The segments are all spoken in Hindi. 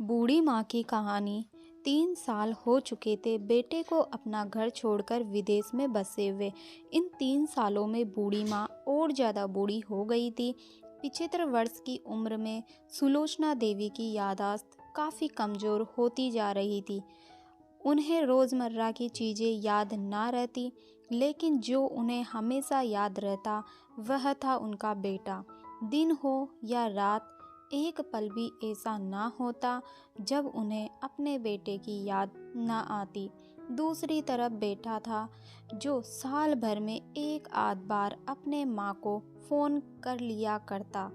बूढ़ी माँ की कहानी। 3 साल हो चुके थे बेटे को अपना घर छोड़कर विदेश में बसे हुए। इन 3 सालों में बूढ़ी माँ और ज़्यादा बूढ़ी हो गई थी। 75 वर्ष की उम्र में सुलोचना देवी की याददाश्त काफ़ी कमज़ोर होती जा रही थी। उन्हें रोज़मर्रा की चीज़ें याद ना रहती, लेकिन जो उन्हें हमेशा याद रहता वह था उनका बेटा। दिन हो या रात, एक पल भी ऐसा ना होता जब उन्हें अपने बेटे की याद ना आती। दूसरी तरफ बेटा था जो साल भर में एक आध बार अपने माँ को फ़ोन कर लिया करता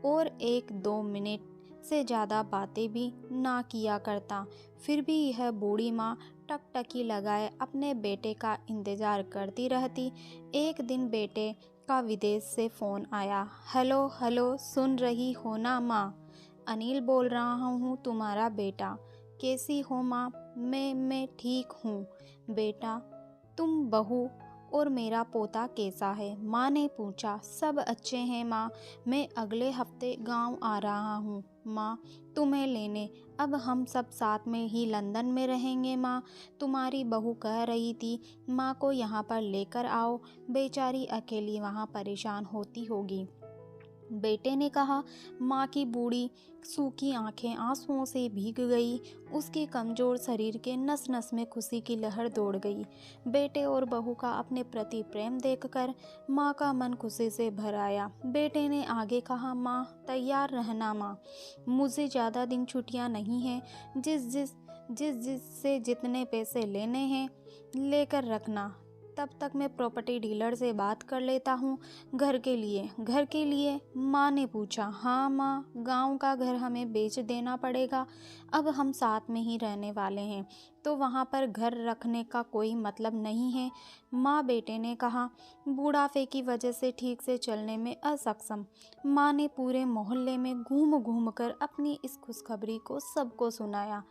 और 1-2 मिनट से ज़्यादा बातें भी ना किया करता। फिर भी यह बूढ़ी माँ टकटकी लगाए अपने बेटे का इंतज़ार करती रहती। एक दिन बेटे का विदेश से फ़ोन आया। हेलो हेलो, सुन रही हो ना माँ? अनिल बोल रहा हूँ, तुम्हारा बेटा। कैसी हो माँ? मैं ठीक हूँ बेटा। तुम बहू और मेरा पोता कैसा है? माँ ने पूछा। सब अच्छे हैं माँ, मैं अगले हफ्ते गांव आ रहा हूँ माँ तुम्हें लेने। अब हम सब साथ में ही लंदन में रहेंगे माँ। तुम्हारी बहू कह रही थी माँ को यहाँ पर लेकर आओ, बेचारी अकेली वहाँ परेशान होती होगी। बेटे ने कहा। माँ की बूढ़ी सूखी आंखें आंसुओं से भीग गई। उसके कमज़ोर शरीर के नस नस में खुशी की लहर दौड़ गई। बेटे और बहू का अपने प्रति प्रेम देखकर माँ का मन खुशी से भर आया। बेटे ने आगे कहा, माँ तैयार रहना माँ, मुझे ज़्यादा दिन छुट्टियाँ नहीं हैं। जिस से जितने पैसे लेने हैं लेकर रखना। तब तक मैं प्रॉपर्टी डीलर से बात कर लेता हूँ। घर के लिए माँ ने पूछा। हाँ माँ, गांव का घर हमें बेच देना पड़ेगा। अब हम साथ में ही रहने वाले हैं तो वहाँ पर घर रखने का कोई मतलब नहीं है माँ, बेटे ने कहा। बूढ़ापे की वजह से ठीक से चलने में असक्षम माँ ने पूरे मोहल्ले में घूम घूम कर अपनी इस खुशखबरी को सबको सुनाया।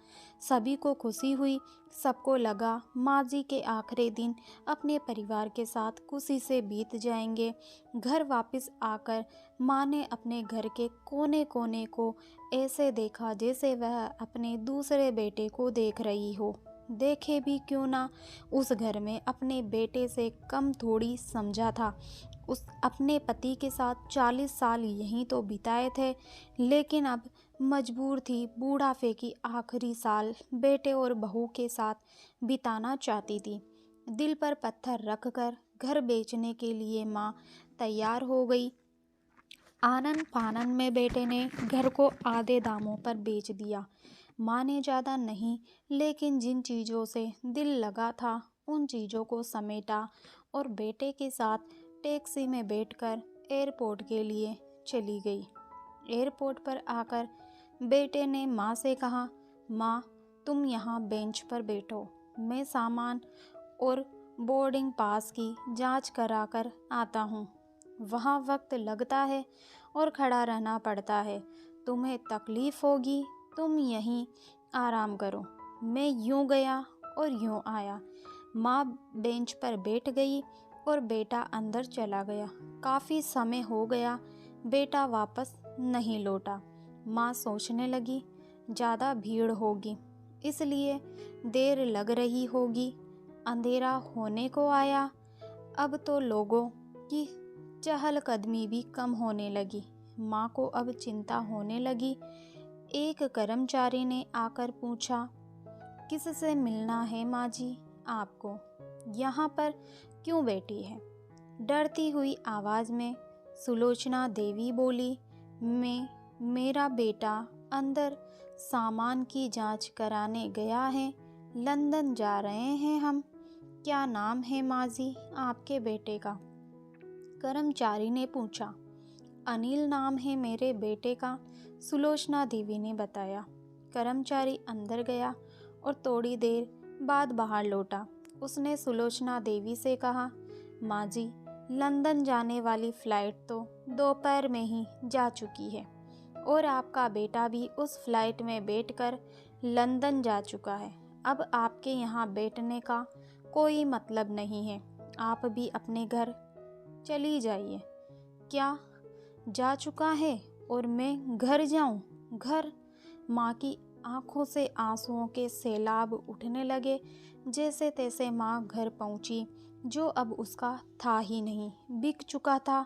सभी को खुशी हुई। सबको लगा माँ जी के आखिरी दिन अपने परिवार के साथ खुशी से बीत जाएंगे। घर वापस आकर माँ ने अपने घर के कोने कोने को ऐसे देखा जैसे वह अपने दूसरे बेटे को देख रही हो। देखे भी क्यों ना, उस घर में अपने बेटे से कम थोड़ी समझा था। उस अपने पति के साथ 40 साल यहीं तो बिताए थे, लेकिन अब मजबूर थी बूढ़ापे की आखिरी साल बेटे और बहू के साथ बिताना चाहती थी। दिल पर पत्थर रखकर घर बेचने के लिए माँ तैयार हो गई। आनन फानन में बेटे ने घर को आधे दामों पर बेच दिया। माँ ने ज़्यादा नहीं, लेकिन जिन चीज़ों से दिल लगा था उन चीज़ों को समेटा और बेटे के साथ टैक्सी में बैठकर एयरपोर्ट के लिए चली गई। एयरपोर्ट पर आकर बेटे ने माँ से कहा, माँ तुम यहाँ बेंच पर बैठो, मैं सामान और बोर्डिंग पास की जांच कराकर आता हूँ। वहाँ वक्त लगता है और खड़ा रहना पड़ता है, तुम्हें तकलीफ़ होगी, तुम यहीं आराम करो। मैं यूँ गया और यूँ आया। माँ बेंच पर बैठ गई और बेटा अंदर चला गया। काफ़ी समय हो गया, बेटा वापस नहीं लौटा। माँ सोचने लगी, ज़्यादा भीड़ होगी इसलिए देर लग रही होगी। अंधेरा होने को आया। अब तो लोगों की चहलकदमी भी कम होने लगी। माँ को अब चिंता होने लगी। एक कर्मचारी ने आकर पूछा, किससे मिलना है माँ जी आपको? यहाँ पर क्यों बैठी है? डरती हुई आवाज़ में सुलोचना देवी बोली, मेरा बेटा अंदर सामान की जांच कराने गया है, लंदन जा रहे हैं हम। क्या नाम है माँ जी आपके बेटे का? कर्मचारी ने पूछा। अनिल नाम है मेरे बेटे का, सुलोचना देवी ने बताया। कर्मचारी अंदर गया और थोड़ी देर बाद बाहर लौटा। उसने सुलोचना देवी से कहा, माँ जी लंदन जाने वाली फ़्लाइट तो दोपहर में ही जा चुकी है और आपका बेटा भी उस फ्लाइट में बैठकर लंदन जा चुका है। अब आपके यहाँ बैठने का कोई मतलब नहीं है, आप भी अपने घर चली जाइए। क्या जा चुका है और मैं घर जाऊं? घर? माँ की आंखों से आंसुओं के सैलाब उठने लगे। जैसे तैसे माँ घर पहुंची। जो अब उसका था ही नहीं, बिक चुका था।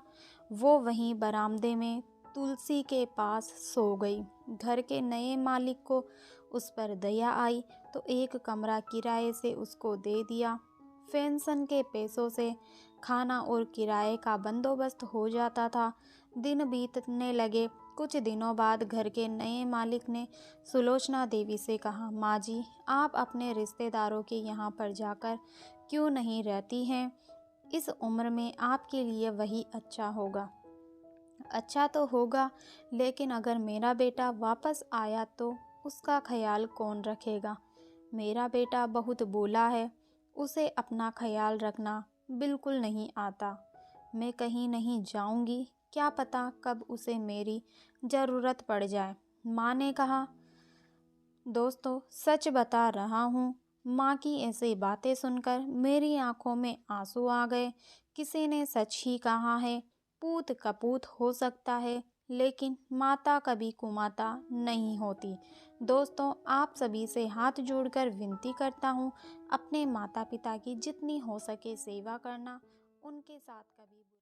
वो वहीं बरामदे में तुलसी के पास सो गई। घर के नए मालिक को उस पर दया आई तो एक कमरा किराए से उसको दे दिया। पेंशन के पैसों से खाना और किराए का बंदोबस्त हो जाता था। दिन बीतने लगे। कुछ दिनों बाद घर के नए मालिक ने सुलोचना देवी से कहा, माँ जी, आप अपने रिश्तेदारों के यहाँ पर जाकर क्यों नहीं रहती हैं? इस उम्र में आपके लिए वही अच्छा होगा। अच्छा तो होगा, लेकिन अगर मेरा बेटा वापस आया तो उसका ख्याल कौन रखेगा? मेरा बेटा बहुत भोला है, उसे अपना ख्याल रखना बिल्कुल नहीं आता। मैं कहीं नहीं जाऊंगी, क्या पता कब उसे मेरी ज़रूरत पड़ जाए। माँ ने कहा। दोस्तों, सच बता रहा हूँ, माँ की ऐसी बातें सुनकर मेरी आंखों में आंसू आ गए। किसी ने सच ही कहा है, पूत कपूत हो सकता है, लेकिन माता कभी कुमाता नहीं होती। दोस्तों, आप सभी से हाथ जोड़कर विनती करता हूँ, अपने माता पिता की जितनी हो सके सेवा करना, उनके साथ कभी